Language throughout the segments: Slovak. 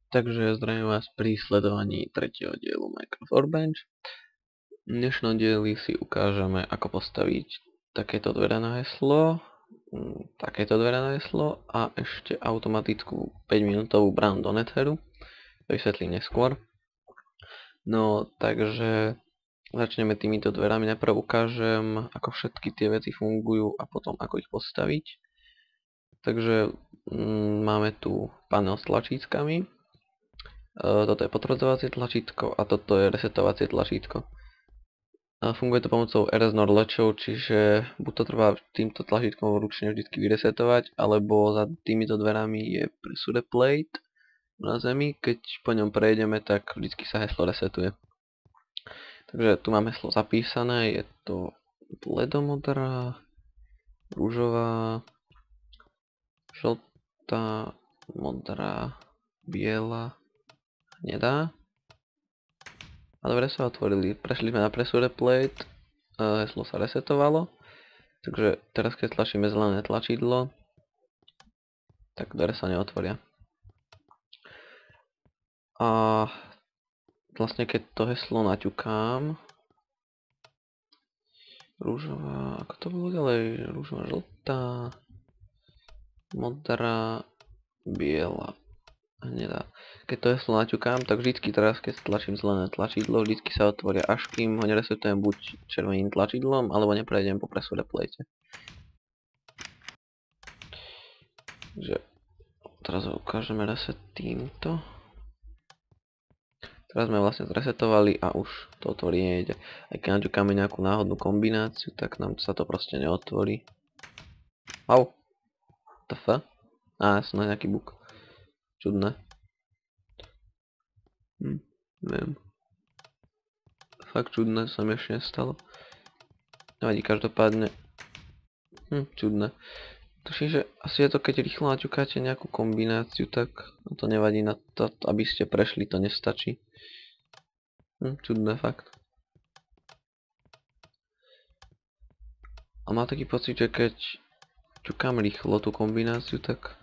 Takže zdravím vás pri sledovaní tretieho dielu Minecraft Workbench. V dnešnom dieli si ukážeme, ako postaviť takéto dvere na heslo, a ešte automatickú 5-minútovú bránu do Netheru. To vysvetlím neskôr. No, takže začneme týmito dverami. Najprv ukážem, ako všetky tie veci fungujú a potom ako ich postaviť. Takže máme tu panel s tlačítkami. Toto je potvrdzovacie tlačítko a toto je resetovacie tlačítko. Funguje to pomocou RS-NOR lečov, čiže buď to trvá týmto tlačítkom ručne vždy vyresetovať, alebo za týmito dverami je pressure plate na zemi. Keď po ňom prejdeme, tak vždy sa heslo resetuje. Takže tu máme heslo zapísané, je to bledomodrá, rúžová, žltá, modrá, biela, hnedá. A dobre sa otvorili. Prešli sme na pressure plate, heslo sa resetovalo. Takže teraz keď tlačíme zelené tlačidlo, tak dvere sa neotvoria. A vlastne keď to heslo naťukám, rúžová, ako to bolo ďalej? Rúžová, žltá, modrá, biela, hnedá. Keď to heslo naťukám, tak vždycky teraz, keď tlačím zelené tlačidlo, vždycky sa otvoria, až kým ho neresetujem buď červeným tlačidlom, alebo neprejdem po pressure plate. Takže teraz ho ukážeme reset týmto. Teraz sme vlastne zresetovali a už to otvoriť nejde. Aj keď naťukáme nejakú náhodnú kombináciu, tak nám sa to proste neotvorí. Au! TF? Som na nejaký bug. Čudné. Neviem. Fakt čudné, sa mi ešte nestalo. Nevadí, každopádne. Čudné. Tuším, že asi je to, keď rýchlo naťukáte nejakú kombináciu, tak to nevadí, na to, aby ste prešli, to nestačí. Čudné, fakt. A má taký pocit, že keď ťukám rýchlo tú kombináciu, tak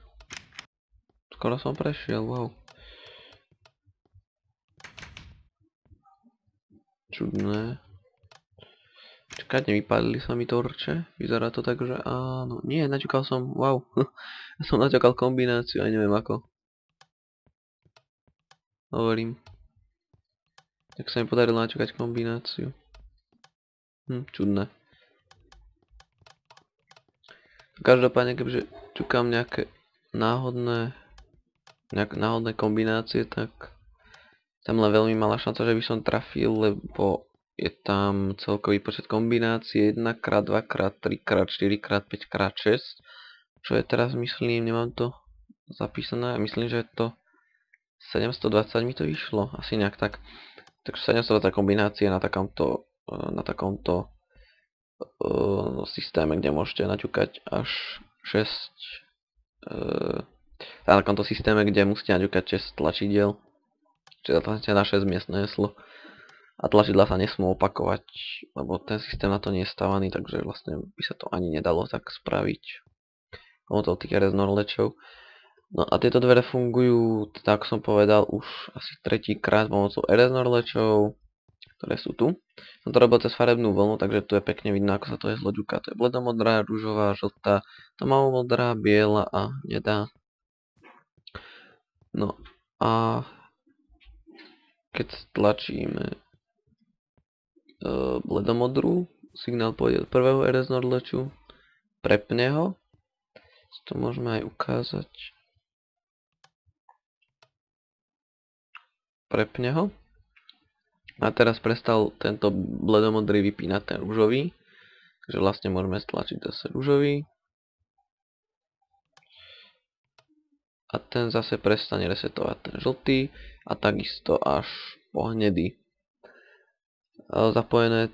skoro som prešiel, wow. Čudné. Čakať, nevypálili sa mi torče. Vyzerá to tak, že áno. Nie, naťukal som, wow. Ja som naťukal kombináciu, aj neviem ako. Hovorím. Tak sa mi podarilo naťukať kombináciu. Čudné. Každopádne, keďže ťukám nejaké náhodné kombinácie, tak tam len veľmi malá šanca, že by som trafil, lebo je tam celkový počet kombinácií 1x, 2x, 3x, 4x, 5x, 6. Čo je teraz, myslím, nemám to zapísané, myslím, že je to 720 mi to vyšlo, asi nejak tak. Takže 720 kombinácie na takomto systéme, kde môžete naťukať až 6 na takomto systéme, kde musíte naťukať 6 tlačidiel, čiže na 6 miestne heslo. A tlačidla sa nesmú opakovať, lebo ten systém na to nie je stavaný, takže vlastne by sa to ani nedalo tak spraviť pomocou tých RS-NOR lečov. No a tieto dvere fungujú, tak ako som povedal, už asi tretíkrát pomocou RS-NOR lečov, ktoré sú tu. Som to robil cez farebnú vlnu, takže tu je pekne vidno, ako sa to heslo ťuká. To je bledomodrá, rúžová, žltá, tmavomodrá, biela a hnedá. No a keď stlačíme bledomodrú, signál pôjde do prvého RS-NOR leču, prepne ho, to môžeme aj ukázať. Prepne ho. A teraz prestal tento bledomodrý vypínať ten rúžový, takže vlastne môžeme stlačiť zase rúžový. A ten zase prestane resetovať ten žltý a takisto až po hnedý. Zapojené je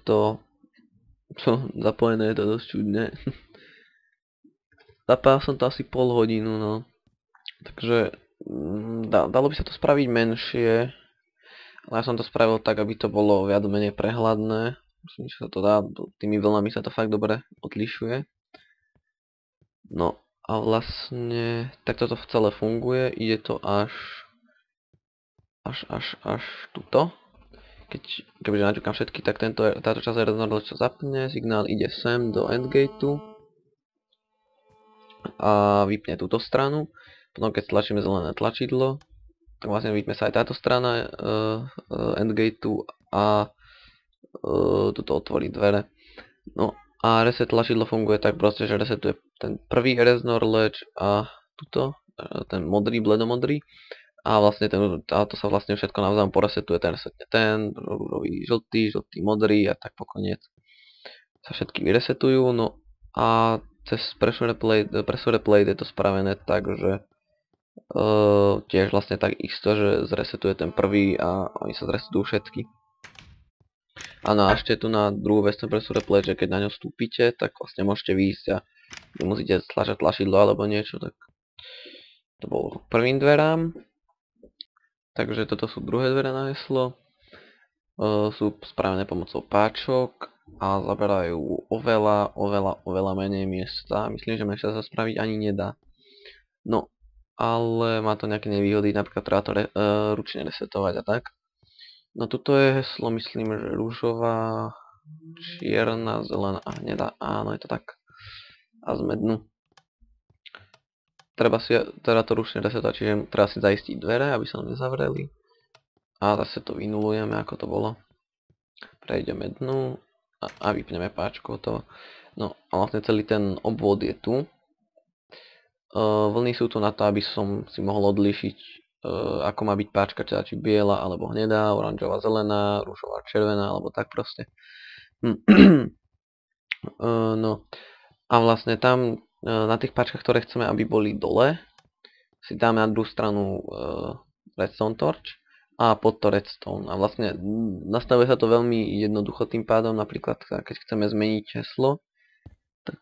to dosť čudne. Zapájal som to asi pol hodinu, no. Takže dalo by sa to spraviť menšie, ale ja som to spravil tak, aby to bolo viac menej prehľadné. Myslím, že sa to dá, tými vlnami sa to fakt dobre odlišuje. No a vlastne takto to celé funguje, ide to až až tuto. Keďže naťukám všetky, tak táto časť Redstone sa zapne, signál ide sem do endgateu a vypne túto stranu. Potom keď tlačíme zelené tlačidlo, tak vlastne vypne sa aj táto strana endgateu a tuto otvorí dvere. No a reset tlačidlo funguje tak proste, že resetuje ten prvý Reznor ledge a tuto, ten modrý, bledomodrý. A vlastne táto sa vlastne všetko navzájom poresetuje, ten resetne ten, rúžový, žltý, modrý a tak pokoniec sa všetky vyresetujú. No a cez pressure plate je to spravené tak, že tiež vlastne tak isto, že zresetuje ten prvý a oni sa zresetujú všetky. Áno, a ešte tu na druhú vec ten pressure plate, že keď na ňo vstúpite, tak vlastne môžete výjsť a nemusíte stlačať tlačidlo alebo niečo, tak to bolo k prvým dverám. Takže toto sú druhé dvere na heslo. Sú spravené pomocou páčok a zaberajú oveľa menej miesta. Myslím, že menšia sa spraviť ani nedá. No, ale má to nejaké nevýhody, napríklad treba to ručne resetovať a tak. No tuto je heslo, myslím, že rúžová, čierna, zelená a hnedá. Áno, je to tak. A zmednú. Treba si teda to ručne resetovať, čiže treba si zaistiť dvere, aby sa nezavreli. A zase to vynulujeme, ako to bolo. Prejdeme dnu a vypneme páčko to. No a vlastne celý ten obvod je tu. Vlny sú tu na to, aby som si mohol odlíšiť, ako má byť páčka, či biela, alebo hnedá, oranžová, zelená, rúžová, červená, alebo tak proste. No a vlastne tam na tých páčkach, ktoré chceme, aby boli dole, si dáme na druhú stranu redstone torch a pod to redstone. A vlastne nastavuje sa to veľmi jednoducho tým pádom, napríklad keď chceme zmeniť heslo, tak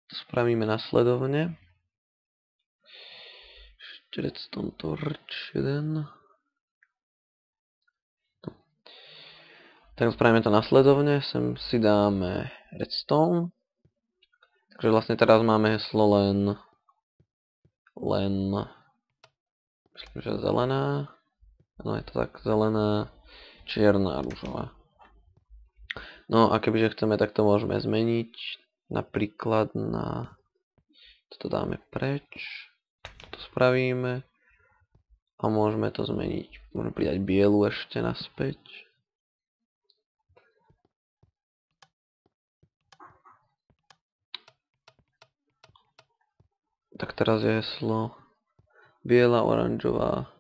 to spravíme nasledovne. Redstone torch 1. Tak spravíme to nasledovne, sem si dáme redstone. Takže vlastne teraz máme heslo len myslím, že zelená. Áno, je to tak, zelená, čierna a rúžová. No a kebyže chceme, tak to môžeme zmeniť. Napríklad na... Toto dáme preč. Toto spravíme. A môžeme to zmeniť. Môžeme pridať bielu ešte naspäť. Tak teraz je heslo biela, oranžová,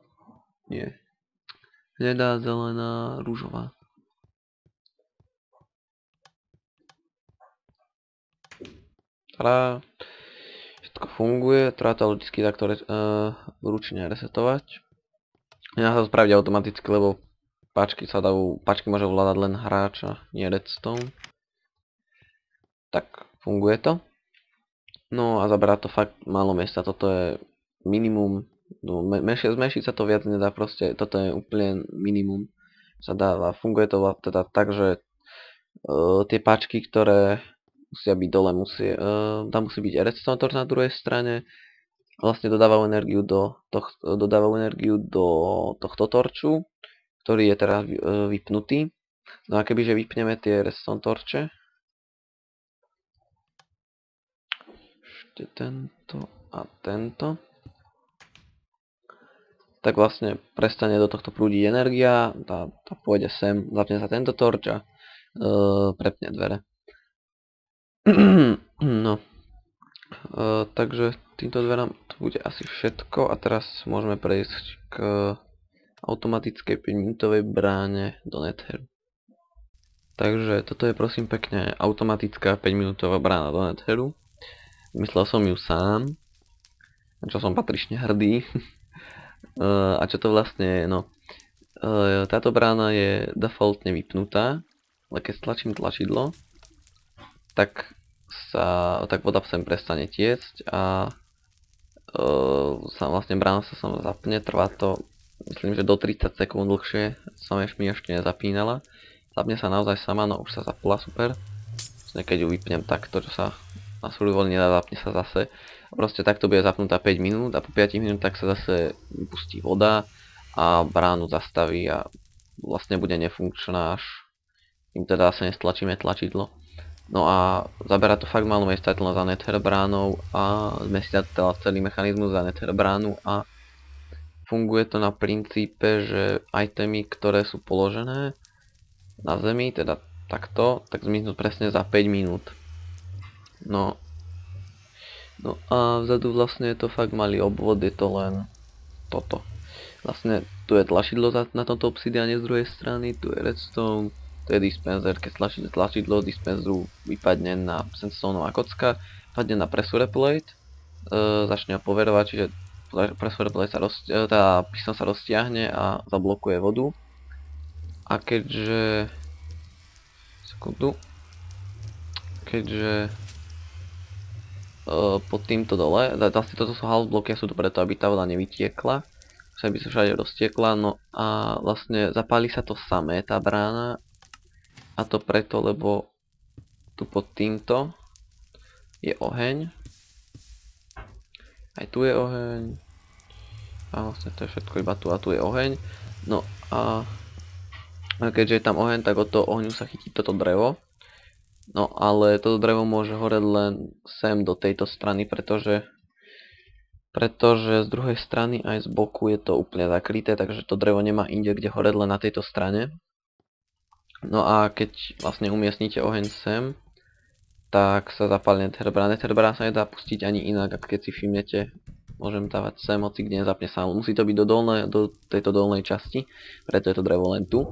nie, hnedá, zelená, rúžová. Teda všetko funguje, treba to logicky takto ručne resetovať. Nedá sa to spraviť automaticky, lebo páčky môže ovládať len hráč a nie redstone. Tak funguje to. No a zaberá to fakt málo miesta, toto je minimum, zmešiť sa to viac nedá proste, toto je úplne minimum sa dáva. Funguje to teda tak, že tie páčky, ktoré musia byť dole, tam musí byť redstone torch na druhej strane, vlastne dodávajú energiu do tohto torču, ktorý je teraz vypnutý. No a kebyže vypneme tie redstone torče, tento a tento, tak vlastne prestane do tohto prúdiť energia, tá pôjde sem, zapne sa tento torč a prepne dvere. No, takže týmto dverám to bude asi všetko a teraz môžeme prejsť k automatickej 5-minútovej bráne do Netheru. Takže toto je prosím pekne automatická 5-minútová brána do Netheru. Myslel som ju sám, na čo som patrične hrdý. A čo to vlastne je? No, táto brána je defaultne vypnutá, ale keď stlačím tlačidlo, tak voda sem prestane tiecť a vlastne brána sa sama zapne, trvá to, myslím, že do 30 sekúnd dlhšie, sa mi ešte nezapínala. Zapne sa naozaj sama, no už sa zapla, super. Keď ju vypnem takto, čo sa na svoju voľne nedá, zapne sa zase. A proste takto bude zapnutá 5 minút a po 5 minút tak sa zase vypustí voda a bránu zastaví a vlastne bude nefunkčná, až im teda zase nestlačíme tlačidlo. No a zabera to fakt málo miesta, je to len za Nether bránou a zmestí teda celý mechanizmus za Nether bránu a funguje to na princípe, že itemy, ktoré sú položené na zemi, teda takto, tak zmiznú presne za 5 minút. No a vzadu vlastne je to fakt malý obvod, je to len toto. Vlastne tu je tlačidlo na tomto obsidiane z druhej strany, tu je redstone, to je dispenser, keď stlačíte tlačidlo dispenseru vypadne na sandstoneová kocka, padne na pressure plate, začne ho poverovať, čiže pressure plate sa tá pistón sa roztiahne a zablokuje vodu. A keďže pod týmto dole, vlastne toto sú half bloky a sú to preto, aby tá voda nevytiekla, aby sa všade roztiekla, no a vlastne zapáli sa to samé, tá brána, a to preto, lebo tu pod týmto je oheň, aj tu je oheň, a vlastne to je všetko, iba tu a tu je oheň, no a keďže je tam oheň, tak od toho ohňu sa chytí toto drevo, no ale toto drevo môže horeť len sem do tejto strany, pretože z druhej strany aj z boku je to úplne zakryté, takže to drevo nemá inde kde horeť, len na tejto strane. No a keď vlastne umiestnite oheň sem, tak sa zapáli Netherbrand. Netherbrand sa nedá pustiť ani inak, ako keď si všimnete. Môžem dávať sem, hoci kde nezapne sa. Musí to byť do tejto dolnej časti, preto je to drevo len tu.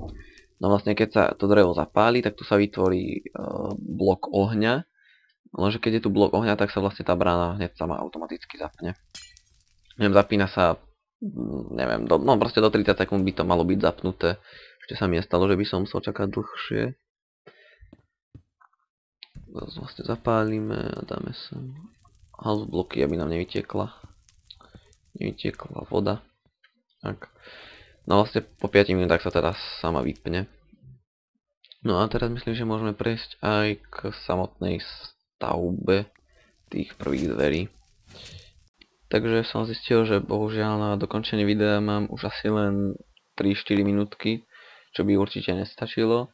No vlastne keď sa to drevo zapáli, tak tu sa vytvorí blok ohňa. Lenže keď je tu blok ohňa, tak sa vlastne tá brána hneď sama automaticky zapne. Neviem, zapína sa, neviem, no proste do 30 sekúnd by to malo byť zapnuté. Ešte sa mi nestalo, že by som musel čakať dlhšie. Zase vlastne zapálime a dáme sem half bloky, aby nám nevytiekla voda. Tak. No vlastne po 5 minútach sa teda sama vypne. No a teraz myslím, že môžeme prejsť aj k samotnej stavbe tých prvých dverí. Takže som zistil, že bohužiaľ na dokončenie videa mám už asi len 3-4 minútky, čo by určite nestačilo.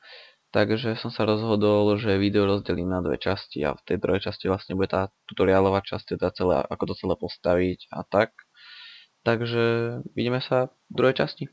Takže som sa rozhodol, že video rozdelím na dve časti a v tej druhej časti vlastne bude tá tutoriálová časť, teda celé, ako to celé postaviť a tak. Takže vidíme sa v druhej časti.